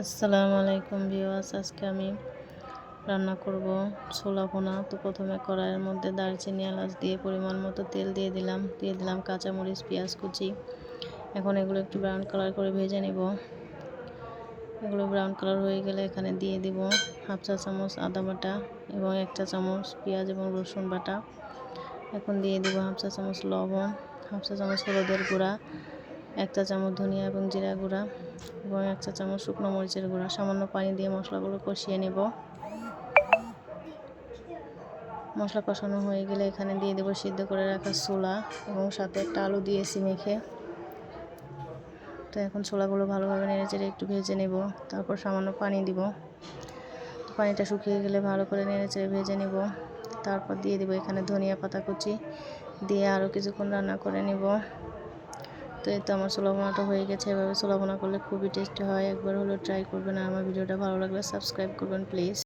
আসসালামু আলাইকুম ভিউয়ার্স, আজকে আমি রান্না করব ছোলা ভুনা। তো প্রথমে কড়াইয়ের মধ্যে দারচিনি এলাচ দিয়ে পরিমাণ মতো তেল দিয়ে দিলাম কাঁচামরিচ পেঁয়াজ কুচি। এখন এগুলো একটু ব্রাউন কালার করে ভেজে নেব। এগুলো ব্রাউন কালার হয়ে গেলে এখানে দিয়ে দিব হাফ চা চামচ আদা বাটা এবং 1 চা চামচ পেঁয়াজ এবং রসুন বাটা। এখন দিয়ে দিব হাফ চা চামচ লবণ, হাফ চা চামচ হলুদের গুঁড়া, 1 চা চামচ ধনিয়া এবং জিরা গুঁড়া এবং 1 চা চামচ শুকনো মরিচের গুঁড়া। সামান্য পানি দিয়ে মশলাগুলো কষিয়ে নেব। মশলা কষানো হয়ে গেলে এখানে দিয়ে দেব সিদ্ধ করে রাখা ছোলা এবং সাথে একটা আলু দিয়েছি মেখে। তো এখন ছোলাগুলো ভালোভাবে নেড়েচেড়ে একটু ভেজে নেব। তারপর সামান্য পানি দিব। পানিটা শুকিয়ে গেলে ভালো করে নেড়েচেড়ে ভেজে নেব। তারপর দিয়ে দেব এখানে ধনিয়া পাতা কুচি, দিয়ে আরও কিছুক্ষণ রান্না করে নেব। তো এই তো আমার ছোলা ভুনাটা হয়ে গেছে। এভাবে ছোলা ভুনা করলে খুবই টেস্টি হয়। একবার হলেও ট্রাই করবেন। আর আমার ভিডিওটা ভালো লাগলে সাবস্ক্রাইব করবেন প্লিজ।